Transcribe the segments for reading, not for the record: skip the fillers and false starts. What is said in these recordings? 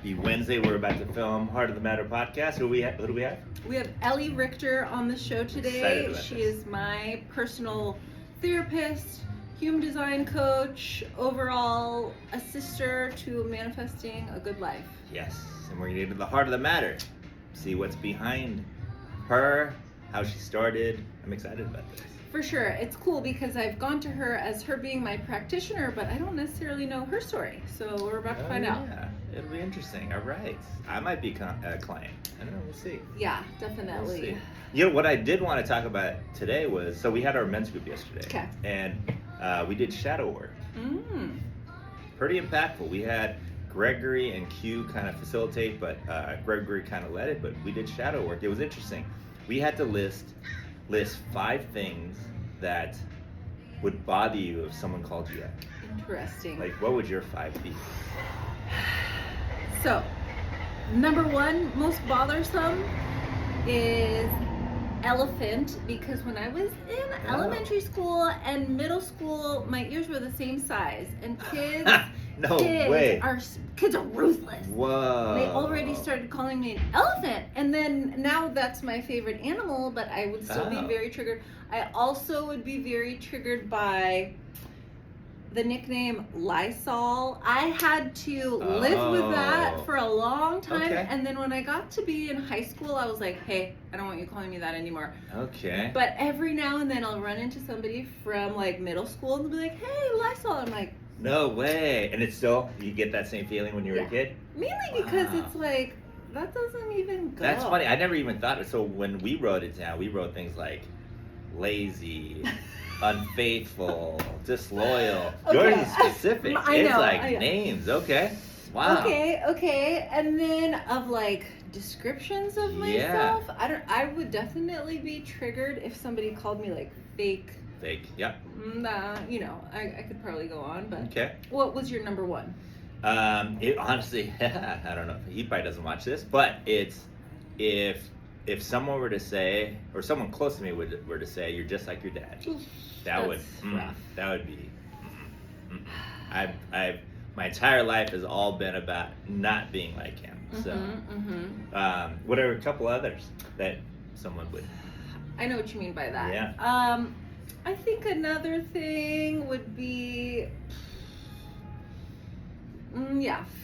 Happy Wednesday. We're about to film Heart of the Matter podcast. Who do we have? We have Ellie Richter on the show today. She is my personal therapist, human design coach, overall a sister to manifesting a good life. Yes, and we're going to get into the heart of the matter. See what's behind her, how she started. I'm excited about this. For sure. It's cool because I've gone to her as her being my practitioner, but I don't necessarily know her story. So we're about to find out. Yeah, it'll be interesting. All right. I might be a client. I don't know. We'll see. Yeah, definitely. We'll see. You know, what I did want to talk about today was, so we had our men's group yesterday. Okay. And we did shadow work. Mm. Pretty impactful. We had Gregory and Q kind of facilitate, but Gregory kind of led it, but we did shadow work. It was interesting. We had to list 5 things that would bother you if someone called you that. Interesting. Like, what would your 5 be? So, number 1, most bothersome is elephant, because when I was in elementary school and middle school, my ears were the same size, and kids kids are ruthless. Whoa. They already started calling me an elephant, and then now that's my favorite animal, but I would still be very triggered. I also would be very triggered by the nickname Lysol. I had to live with that for a long time, and then when I got to be in high school, I was like, hey, I don't want you calling me that anymore. Okay. But every now and then I'll run into somebody from like middle school and they'll be like, hey, Lysol. I'm like, no way. And it's still, you get that same feeling when you were a kid? Mainly because it's like, that doesn't even go. That's funny. I never even thought it. So when we wrote it down, we wrote things like lazy, unfaithful, disloyal. Yours is specific. It's like names. Okay. Wow. Okay. And then of like descriptions of myself, I would definitely be triggered if somebody called me like fake. Yep. You know, I could probably go on, but okay. What was your number 1? It honestly, I don't know. He probably doesn't watch this, but it's if someone were to say, or someone close to me were to say, you're just like your dad. That would be. I've my entire life has all been about not being like him. So, what are a couple others that someone would? I know what you mean by that. Yeah. I think another thing would be,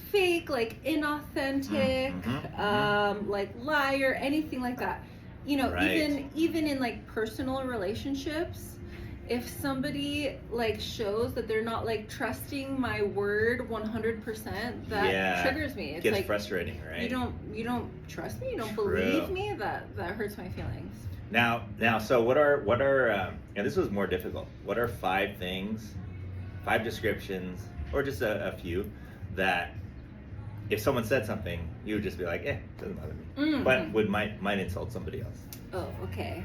fake, like inauthentic, like liar, anything like that. You know, even in like personal relationships, if somebody like shows that they're not like trusting my word 100%, that triggers me. It's gets like frustrating, right? You don't trust me, you don't believe me, that hurts my feelings. Now, so what are and this was more difficult. What are 5 things, 5 descriptions, or just a few that if someone said something, you would just be like, doesn't bother me, but might insult somebody else. Oh, okay.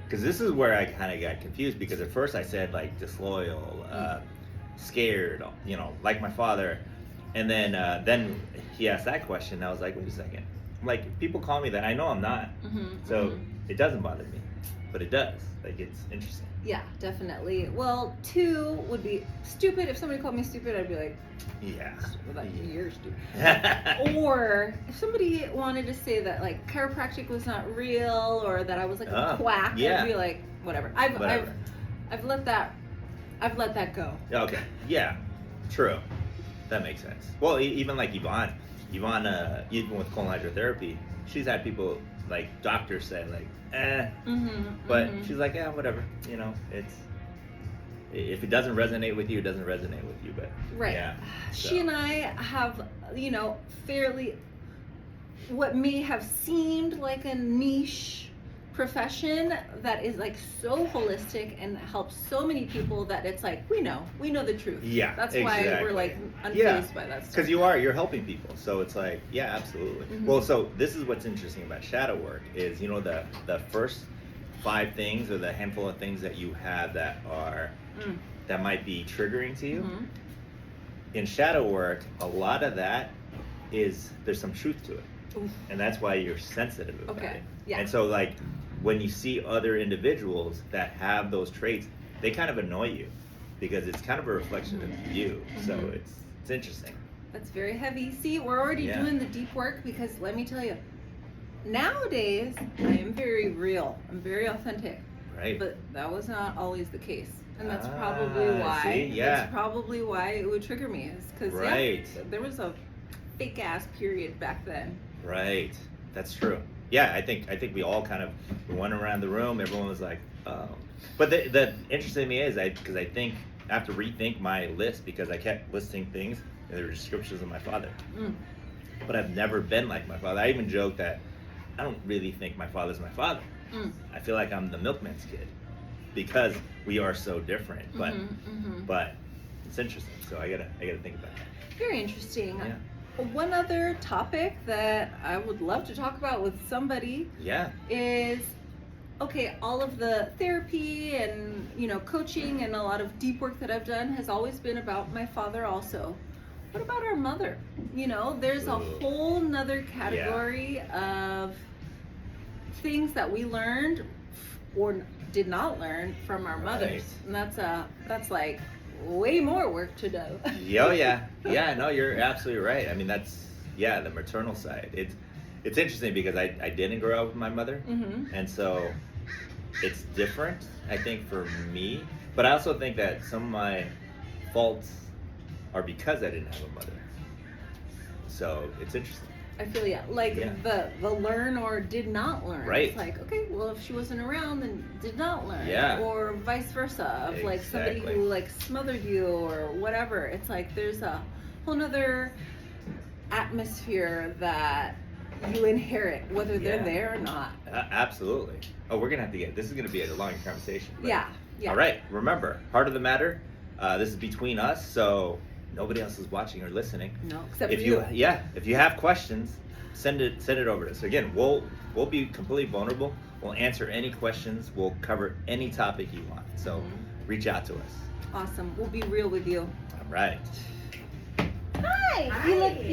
Because this is where I kind of got confused, because at first I said like disloyal, scared, you know, like my father, and then he asked that question. And I was like, wait a second. Like, people call me that. I know I'm not. So it doesn't bother me, but it does. Like, it's interesting. Yeah, definitely. Well, 2 would be stupid. If somebody called me stupid, I'd be like, you're stupid. Or if somebody wanted to say that like chiropractic was not real, or that I was like a quack, I'd be like, whatever. I've let that go. Okay. Yeah. True. That makes sense. Well, even like Yvonne, even with colon hydrotherapy, she's had people, like doctors say, like, but she's like, whatever. You know, it's, if it doesn't resonate with you, it doesn't resonate with you. But she and I have, you know, fairly what may have seemed like a niche profession that is like so holistic and helps so many people that it's like we know the truth. Yeah, that's why we're like unfazed by that stuff. Because you're helping people, so it's like, yeah, absolutely. Well, so this is what's interesting about shadow work is, you know, the first 5 things, or the handful of things that you have that are that might be triggering to you. In shadow work, a lot of that is, there's some truth to it. And that's why you're sensitive about it. Yeah. And so like when you see other individuals that have those traits, they kind of annoy you because it's kind of a reflection of you. So it's interesting. That's very heavy. See, we're already Yeah. doing the deep work because let me tell you, nowadays I am very real. I'm very authentic. Right. But that was not always the case. And that's probably why. See? Yeah. That's probably why it would trigger me. Is because Right. there was a fake ass period back then. Right. That's true. Yeah, I think we all kind of went around the room. Everyone was like, "Oh," but the interesting thing is, because I think I have to rethink my list because I kept listing things and there were descriptions of my father, but I've never been like my father. I even joke that I don't really think my father's my father. I feel like I'm the milkman's kid because we are so different. But but it's interesting. So I gotta think about that. Very interesting. Yeah. One other topic that I would love to talk about with somebody Yeah. is, okay, all of the therapy and, you know, coaching and a lot of deep work that I've done has always been about my father also. What about our mother? You know, there's a Ooh. whole nother category of things that we learned or did not learn from our mothers. And that's like way more work to do. Oh yeah, yeah. No, you're absolutely right. I mean, that's the maternal side. It's interesting because I didn't grow up with my mother, and so it's different. I think for me, but I also think that some of my faults are because I didn't have a mother. So it's interesting. I feel the learn or did not learn. Right. It's like, okay, well, if she wasn't around, then did not learn. Yeah. Or vice versa, of like somebody Exactly. who like smothered you or whatever. It's like there's a whole nother atmosphere that you inherit, whether they're Yeah. there or not. Absolutely. Oh, we're gonna have to get. This is gonna be a long conversation. But- Yeah. Yeah. All right. Remember, heart of the matter. This is between us, so nobody else is watching or listening. No, except If for you, you. if you have questions, send it over to us. Again, we'll be completely vulnerable. We'll answer any questions. We'll cover any topic you want. So reach out to us. Awesome. We'll be real with you. All right. Hi. You look